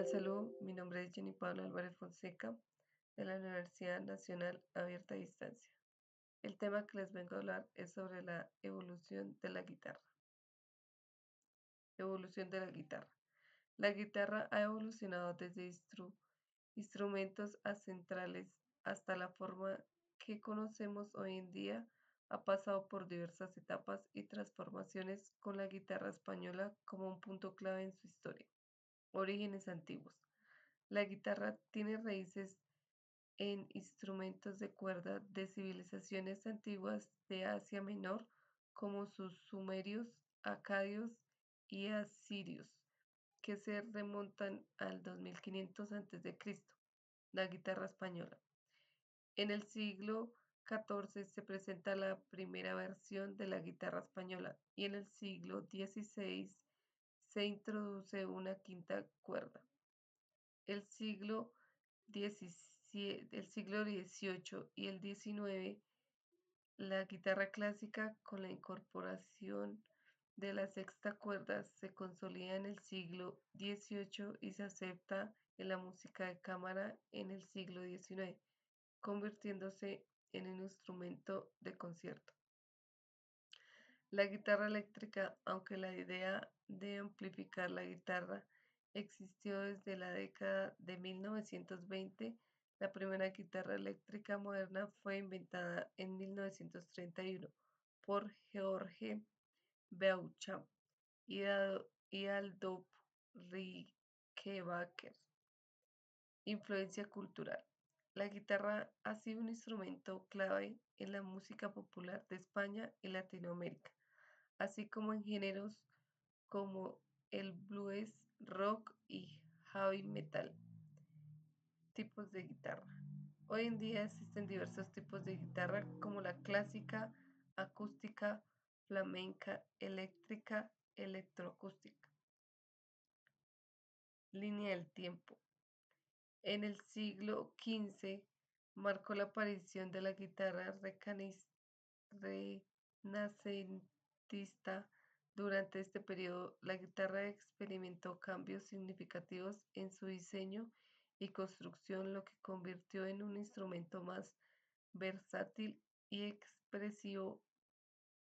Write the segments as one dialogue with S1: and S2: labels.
S1: Hola, salud. Mi nombre es Jenny Paula Álvarez Fonseca de la Universidad Nacional Abierta a Distancia. El tema que les vengo a hablar es sobre la evolución de la guitarra. Evolución de la guitarra. La guitarra ha evolucionado desde instrumentos ancestrales hasta la forma que conocemos hoy en día. Ha pasado por diversas etapas y transformaciones con la guitarra española como un punto clave en su historia. Orígenes antiguos. La guitarra tiene raíces en instrumentos de cuerda de civilizaciones antiguas de Asia Menor, como sus sumerios, acadios y asirios, que se remontan al 2500 a.C. La guitarra española. En el siglo XIV se presenta la primera versión de la guitarra española y en el siglo XVI se introduce una quinta cuerda. El siglo XVIII y el XIX, la guitarra clásica con la incorporación de la sexta cuerda se consolida en el siglo XVIII y se acepta en la música de cámara en el siglo XIX, convirtiéndose en un instrumento de concierto. La guitarra eléctrica, aunque la idea de amplificar la guitarra existió desde la década de 1920, la primera guitarra eléctrica moderna fue inventada en 1931 por George Beauchamp y Adolf Rickenbacker. Influencia cultural. La guitarra ha sido un instrumento clave en la música popular de España y Latinoamérica, así como en géneros como el blues, rock y heavy metal. Tipos de guitarra. Hoy en día existen diversos tipos de guitarra como la clásica, acústica, flamenca, eléctrica, electroacústica. Línea del tiempo. En el siglo XV marcó la aparición de la guitarra renacentista. Durante este periodo, la guitarra experimentó cambios significativos en su diseño y construcción, lo que convirtió en un instrumento más versátil y expresivo.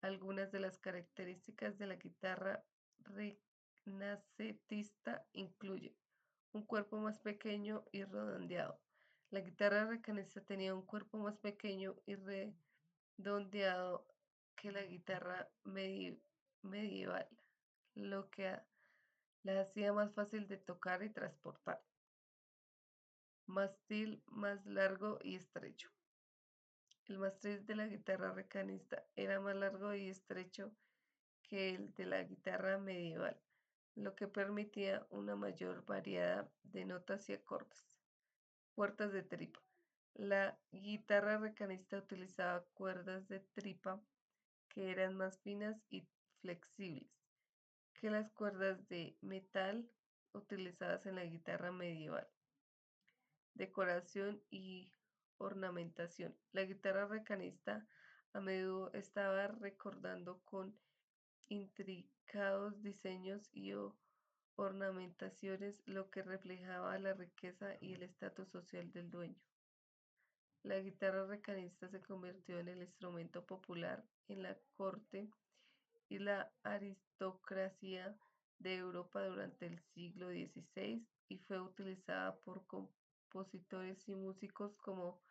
S1: Algunas de las características de la guitarra renacentista incluyen un cuerpo más pequeño y redondeado. La guitarra renacentista tenía un cuerpo más pequeño y redondeado que la guitarra medieval, lo que la hacía más fácil de tocar y transportar. Mástil más largo y estrecho. El mástil de la guitarra renacentista era más largo y estrecho que el de la guitarra medieval, lo que permitía una mayor variedad de notas y acordes. Cuerdas de tripa. La guitarra renacentista utilizaba cuerdas de tripa que eran más finas y flexibles que las cuerdas de metal utilizadas en la guitarra medieval. Decoración y ornamentación. La guitarra renacentista a menudo estaba recordando con intricados diseños y ornamentaciones, lo que reflejaba la riqueza y el estatus social del dueño. La guitarra renacentista se convirtió en el instrumento popular en la corte y la aristocracia de Europa durante el siglo XVI y fue utilizada por compositores y músicos como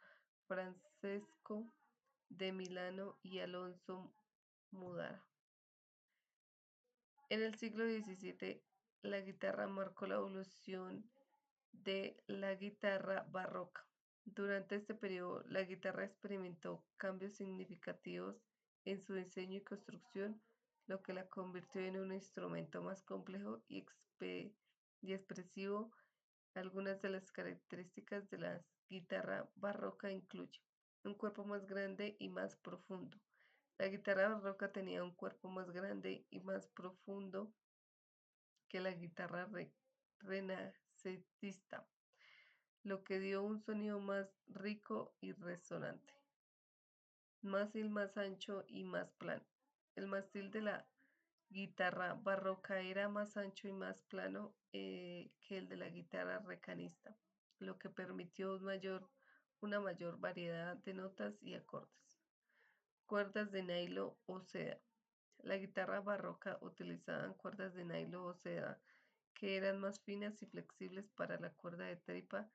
S1: Francesco de Milano y Alonso Mudara. En el siglo XVII, la guitarra marcó la evolución de la guitarra barroca. Durante este periodo, la guitarra experimentó cambios significativos en su diseño y construcción, lo que la convirtió en un instrumento más complejo y expresivo. Algunas de las características de la guitarra barroca incluyen un cuerpo más grande y más profundo. La guitarra barroca tenía un cuerpo más grande y más profundo que la guitarra renacentista, lo que dio un sonido más rico y resonante. Mástil más ancho y más plano. El mástil de la guitarra barroca era más ancho y más plano que el de la guitarra recanista, lo que permitió una mayor variedad de notas y acordes. Cuerdas de nylon o seda. La guitarra barroca utilizaban cuerdas de nylon o seda que eran más finas y flexibles para la cuerda de tripa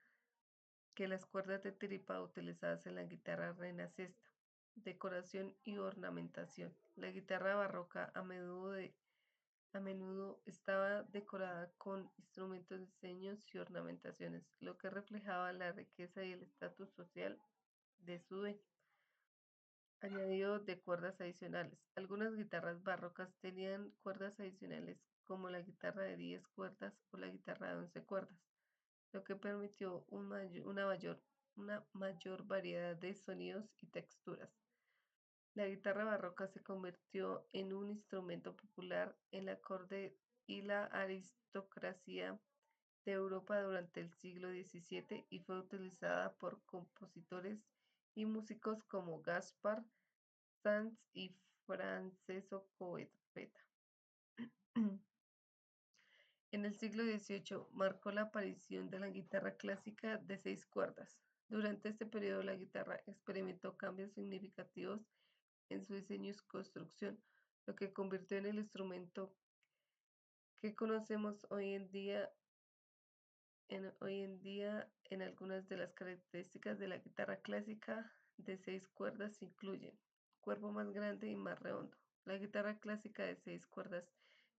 S1: que las cuerdas de tripa utilizadas en la guitarra renacista. Decoración y ornamentación. La guitarra barroca a menudo estaba decorada con instrumentos, diseños y ornamentaciones, lo que reflejaba la riqueza y el estatus social de su dueño. Añadido de cuerdas adicionales. Algunas guitarras barrocas tenían cuerdas adicionales, como la guitarra de 10 cuerdas o la guitarra de 11 cuerdas, lo que permitió una mayor variedad de sonidos y texturas. La guitarra barroca se convirtió en un instrumento popular en la corte y la aristocracia de Europa durante el siglo XVII y fue utilizada por compositores y músicos como Gaspar Sanz y Francesco Coetta. En el siglo XVIII marcó la aparición de la guitarra clásica de 6 cuerdas. Durante este periodo la guitarra experimentó cambios significativos en su diseño y construcción, lo que convirtió en el instrumento que conocemos hoy en día. Algunas de las características de la guitarra clásica de 6 cuerdas incluyen cuerpo más grande y más redondo. La guitarra clásica de 6 cuerdas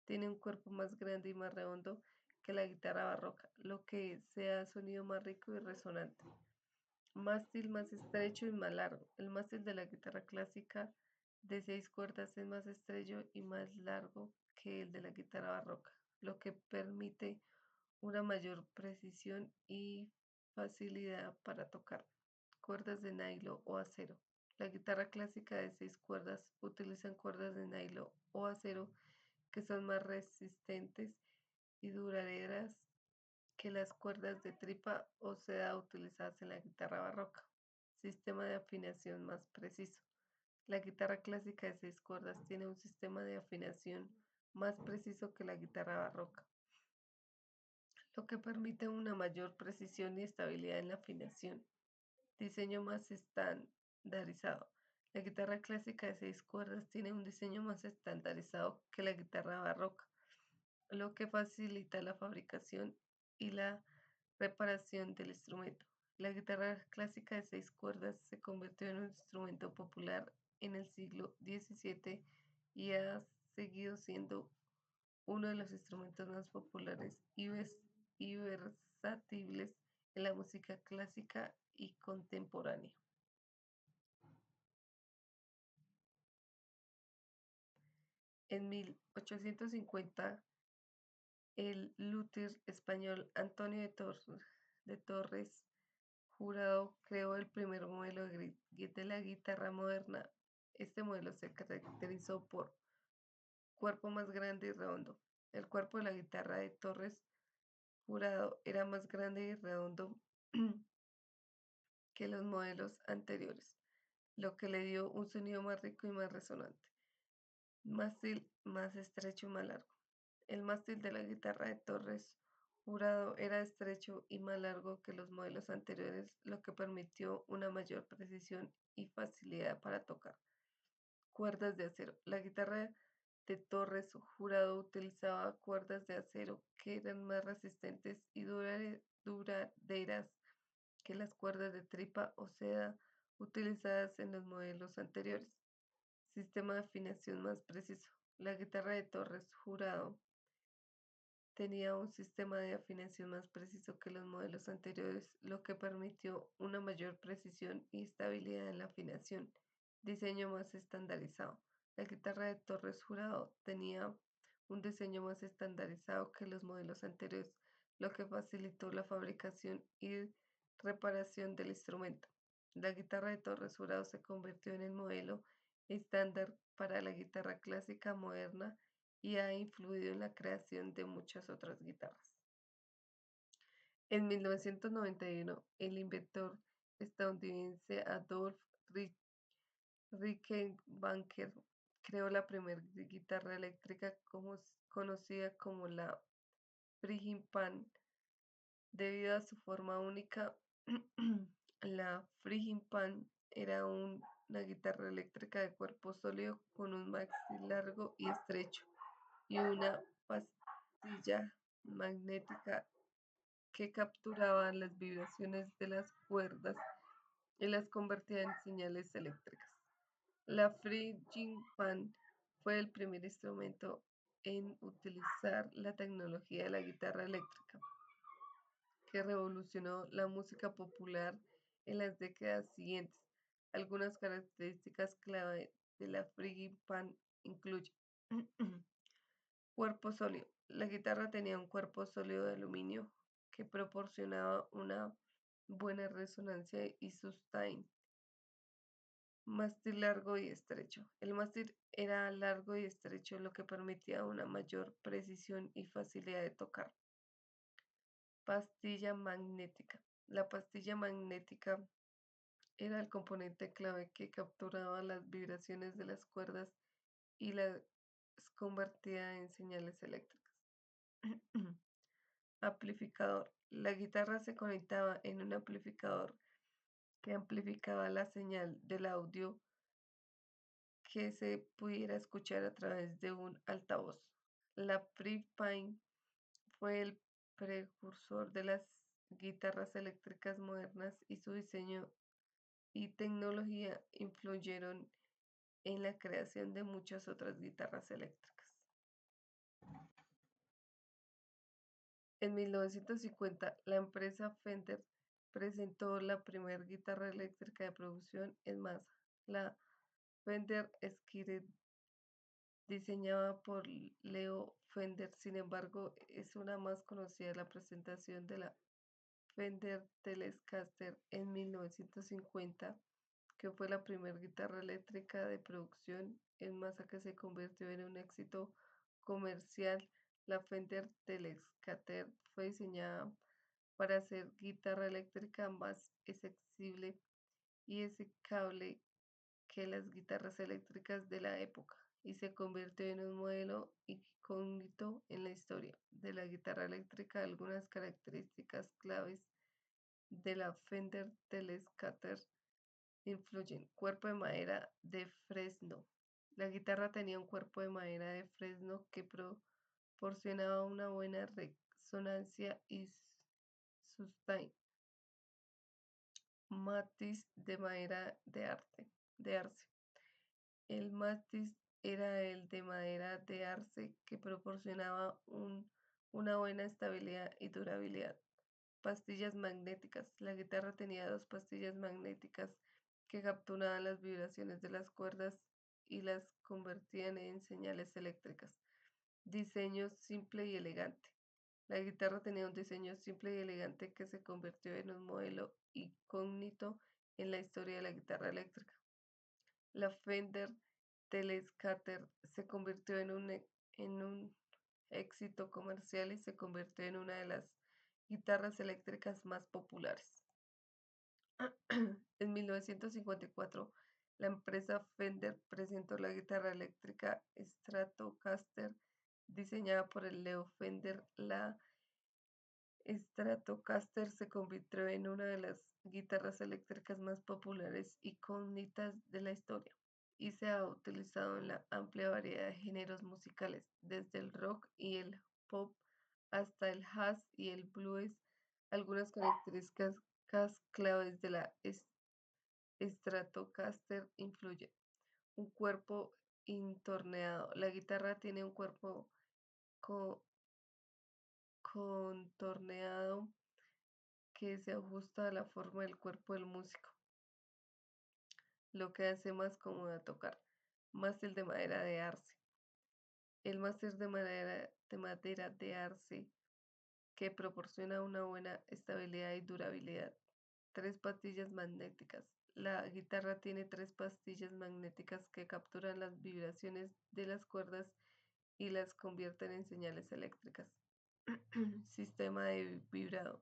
S1: tiene un cuerpo más grande y más redondo que la guitarra barroca, lo que da sonido más rico y resonante. Mástil más estrecho y más largo. El mástil de la guitarra clásica de 6 cuerdas es más estrecho y más largo que el de la guitarra barroca, lo que permite una mayor precisión y facilidad para tocar. Cuerdas de nylon o acero. La guitarra clásica de 6 cuerdas utilizan cuerdas de nylon o acero que son más resistentes y duraderas que las cuerdas de tripa o seda utilizadas en la guitarra barroca. Sistema de afinación más preciso. La guitarra clásica de 6 cuerdas tiene un sistema de afinación más preciso que la guitarra barroca, lo que permite una mayor precisión y estabilidad en la afinación. Diseño más estandarizado. La guitarra clásica de 6 cuerdas tiene un diseño más estandarizado que la guitarra barroca, lo que facilita la fabricación y la reparación del instrumento. La guitarra clásica de 6 cuerdas se convirtió en un instrumento popular en el siglo XVII y ha seguido siendo uno de los instrumentos más populares y versátiles en la música clásica y contemporánea. En 1850, el luthier español Antonio de Torres Jurado creó el primer modelo de la guitarra moderna. Este modelo se caracterizó por cuerpo más grande y redondo. El cuerpo de la guitarra de Torres Jurado era más grande y redondo que los modelos anteriores, lo que le dio un sonido más rico y más resonante. Mástil más estrecho y más largo. El mástil de la guitarra de Torres Jurado era estrecho y más largo que los modelos anteriores, lo que permitió una mayor precisión y facilidad para tocar. Cuerdas de acero. La guitarra de Torres Jurado utilizaba cuerdas de acero que eran más resistentes y duraderas que las cuerdas de tripa o seda utilizadas en los modelos anteriores. Sistema de afinación más preciso. La guitarra de Torres Jurado tenía un sistema de afinación más preciso que los modelos anteriores, lo que permitió una mayor precisión y estabilidad en la afinación. Diseño más estandarizado. La guitarra de Torres Jurado tenía un diseño más estandarizado que los modelos anteriores, lo que facilitó la fabricación y reparación del instrumento. La guitarra de Torres Jurado se convirtió en el modelo estándar para la guitarra clásica moderna y ha influido en la creación de muchas otras guitarras. En 1991, el inventor estadounidense Adolf Rickenbacker creó la primera guitarra eléctrica conocida como la Frigid-Pan. Debido a su forma única, la Frigid-Pan era una guitarra eléctrica de cuerpo sólido con un maxi largo y estrecho y una pastilla magnética que capturaba las vibraciones de las cuerdas y las convertía en señales eléctricas. La Frigid-Pan fue el primer instrumento en utilizar la tecnología de la guitarra eléctrica, que revolucionó la música popular en las décadas siguientes. Algunas características clave de la Frigid-Pan incluyen cuerpo sólido. La guitarra tenía un cuerpo sólido de aluminio que proporcionaba una buena resonancia y sustain. Mástil largo y estrecho. El mástil era largo y estrecho, lo que permitía una mayor precisión y facilidad de tocar. Pastilla magnética. La pastilla magnética era el componente clave que capturaba las vibraciones de las cuerdas y las convertía en señales eléctricas. Amplificador. La guitarra se conectaba en un amplificador que amplificaba la señal del audio que se pudiera escuchar a través de un altavoz. La Free-Pine fue el precursor de las guitarras eléctricas modernas y su diseño y tecnología influyeron en la creación de muchas otras guitarras eléctricas. En 1950, la empresa Fender presentó la primera guitarra eléctrica de producción en masa, la Fender Squier, diseñada por Leo Fender. Sin embargo, es una más conocida la presentación de la Fender Telecaster en 1950, que fue la primera guitarra eléctrica de producción en masa que se convirtió en un éxito comercial. La Fender Telecaster fue diseñada para hacer guitarra eléctrica más accesible y execrable que las guitarras eléctricas de la época y se convirtió en un modelo incógnito en la historia de la guitarra eléctrica. Algunas características claves de la Fender Telecaster influyen. Cuerpo de madera de fresno. La guitarra tenía un cuerpo de madera de fresno que proporcionaba una buena resonancia y sustain. Matiz de madera de arce. El matiz era el de madera de arce que proporcionaba una buena estabilidad y durabilidad. Pastillas magnéticas. La guitarra tenía dos pastillas magnéticas que capturaban las vibraciones de las cuerdas y las convertían en señales eléctricas. Diseño simple y elegante. La guitarra tenía un diseño simple y elegante que se convirtió en un modelo incógnito en la historia de la guitarra eléctrica. La Fender Telecaster se convirtió en un éxito comercial y se convirtió en una de las guitarras eléctricas más populares. En 1954, la empresa Fender presentó la guitarra eléctrica Stratocaster diseñada por el Leo Fender. La Stratocaster se convirtió en una de las guitarras eléctricas más populares y icónicas de la historia y se ha utilizado en la amplia variedad de géneros musicales, desde el rock y el pop hasta el jazz y el blues. Algunas características claves de la Stratocaster influyen. Un cuerpo intorneado. La guitarra tiene un cuerpo co- contorneado que se ajusta a la forma del cuerpo del músico, lo que hace más cómoda tocar. Mástil de madera de arce. El mástil de madera de arce que proporciona una buena estabilidad y durabilidad. Tres pastillas magnéticas. La guitarra tiene tres pastillas magnéticas que capturan las vibraciones de las cuerdas y las convierten en señales eléctricas. Sistema de vibrato.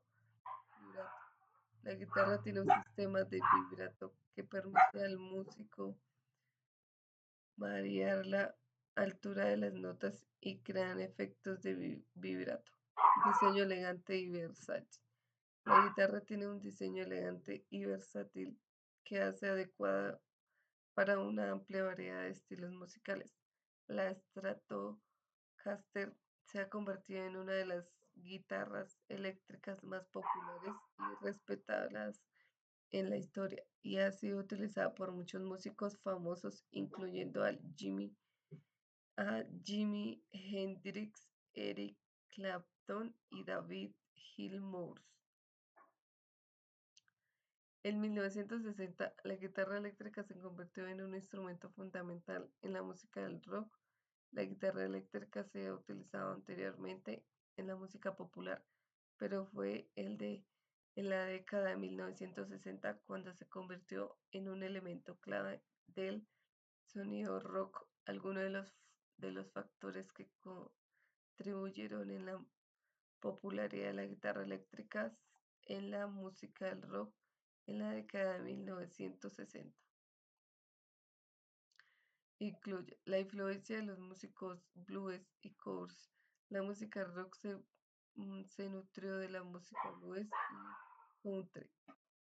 S1: La guitarra tiene un sistema de vibrato que permite al músico variar la altura de las notas y crean efectos de vibrato. Diseño elegante y versátil. La guitarra tiene un diseño elegante y versátil que hace adecuada para una amplia variedad de estilos musicales. La Stratocaster se ha convertido en una de las guitarras eléctricas más populares y respetadas en la historia y ha sido utilizada por muchos músicos famosos, incluyendo a Jimi Hendrix, Eric Clapton y David Gilmour. En 1960, la guitarra eléctrica se convirtió en un instrumento fundamental en la música del rock. La guitarra eléctrica se ha utilizado anteriormente en la música popular, pero fue en la década de 1960 cuando se convirtió en un elemento clave del sonido rock. Algunos de los factores que contribuyeron en la popularidad de la guitarra eléctrica en la música del rock en la década de 1960. Incluye la influencia de los músicos blues y covers. La música rock se nutrió de la música blues y country,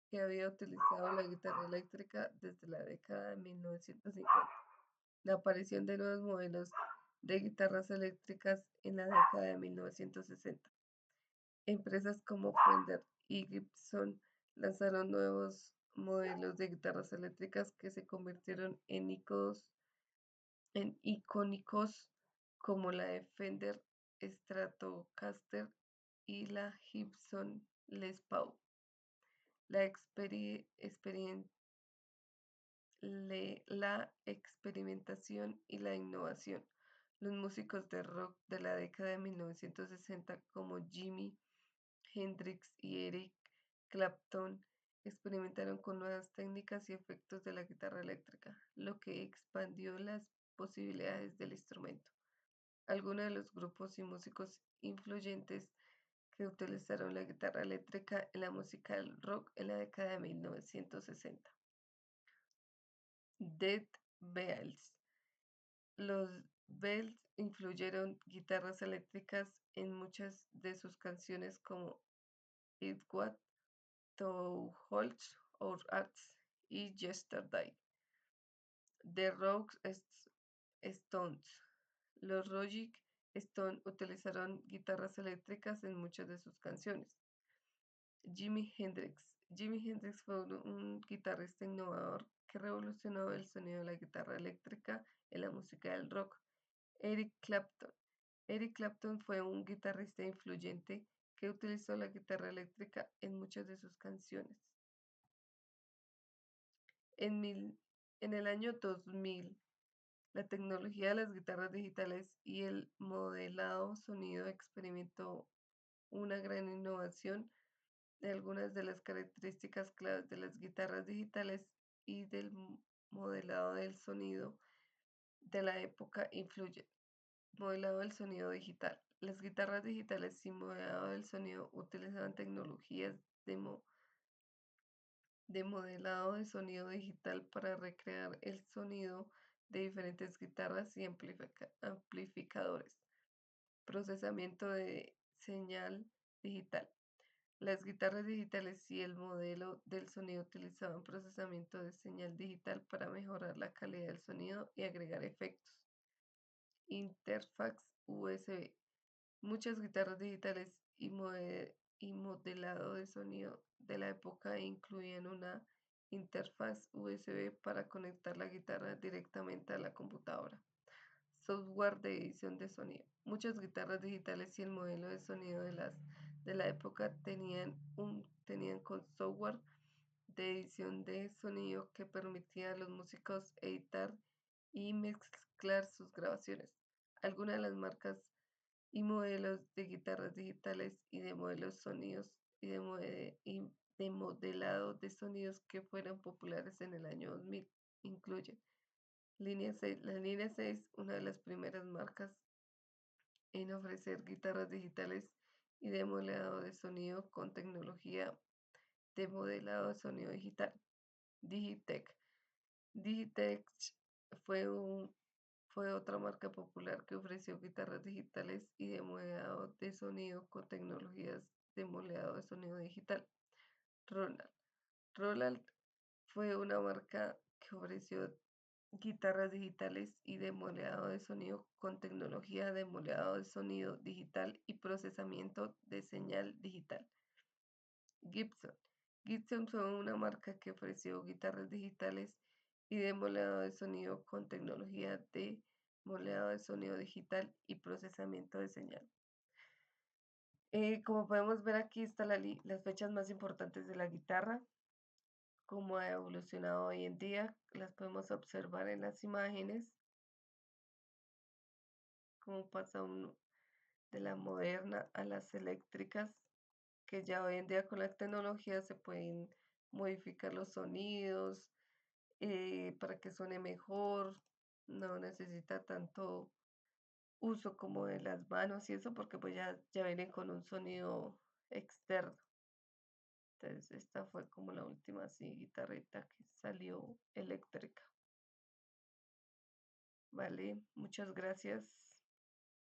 S1: que había utilizado la guitarra eléctrica desde la década de 1950. La aparición de nuevos modelos de guitarras eléctricas en la década de 1960. Empresas como Fender y Gibson lanzaron nuevos modelos de guitarras eléctricas que se convirtieron en icónicos como la de Fender Stratocaster y la Gibson Les Paul. La, la experimentación y la innovación. Los músicos de rock de la década de 1960 como Jimi Hendrix y Eric Clapton experimentaron con nuevas técnicas y efectos de la guitarra eléctrica, lo que expandió las posibilidades del instrumento. Algunos de los grupos y músicos influyentes que utilizaron la guitarra eléctrica en la música del rock en la década de 1960. Dead Bells. Los Bells influyeron guitarras eléctricas en muchas de sus canciones como It What To Hold Our Arts y Yesterday. The Stones. Los Rolling Stones utilizaron guitarras eléctricas en muchas de sus canciones. Jimi Hendrix. Jimi Hendrix fue un guitarrista innovador que revolucionó el sonido de la guitarra eléctrica en la música del rock. Eric Clapton. Eric Clapton fue un guitarrista influyente que utilizó la guitarra eléctrica en muchas de sus canciones. En el año 2000, la tecnología de las guitarras digitales y el modelado sonido experimentó una gran innovación de algunas de las características claves de las guitarras digitales y del modelado del sonido de la época influye. Modelado del sonido digital. Las guitarras digitales y modelado del sonido utilizaban tecnologías de modelado de sonido digital para recrear el sonido de diferentes guitarras y amplificadores. Procesamiento de señal digital. Las guitarras digitales y el modelo del sonido utilizaban procesamiento de señal digital para mejorar la calidad del sonido y agregar efectos. Interfaz USB. Muchas guitarras digitales y modelado de sonido de la época incluían una interfaz USB para conectar la guitarra directamente a la computadora. Software de edición de sonido. Muchas guitarras digitales y el modelo de sonido de la época tenían con software de edición de sonido que permitía a los músicos editar y mezclar sus grabaciones. Algunas de las marcas y modelos de guitarras digitales y de modelos sonidos y de modelado de sonidos que fueron populares en el año 2000 incluye línea 6, la línea 6, una de las primeras marcas en ofrecer guitarras digitales y de modelado de sonido con tecnología de modelado de sonido digital. Digitech. Digitech fue un fue otra marca popular que ofreció guitarras digitales y de modelado de sonido con tecnologías de modelado de sonido digital. Roland. Roland fue una marca que ofreció guitarras digitales y de modelado de sonido con tecnología de modelado de sonido digital y procesamiento de señal digital. Gibson. Gibson fue una marca que ofreció guitarras digitales y de modelado de sonido con tecnología de modelado de sonido digital y procesamiento de señal. Como podemos ver aquí están las fechas más importantes de la guitarra, cómo ha evolucionado hoy en día, las podemos observar en las imágenes, cómo pasa uno de la moderna a las eléctricas, que ya hoy en día con la tecnología se pueden modificar los sonidos para que suene mejor, no necesita tanto uso como de las manos y eso, porque pues ya vienen con un sonido externo. Entonces esta fue como la última así guitarrita que salió eléctrica. Vale, muchas gracias.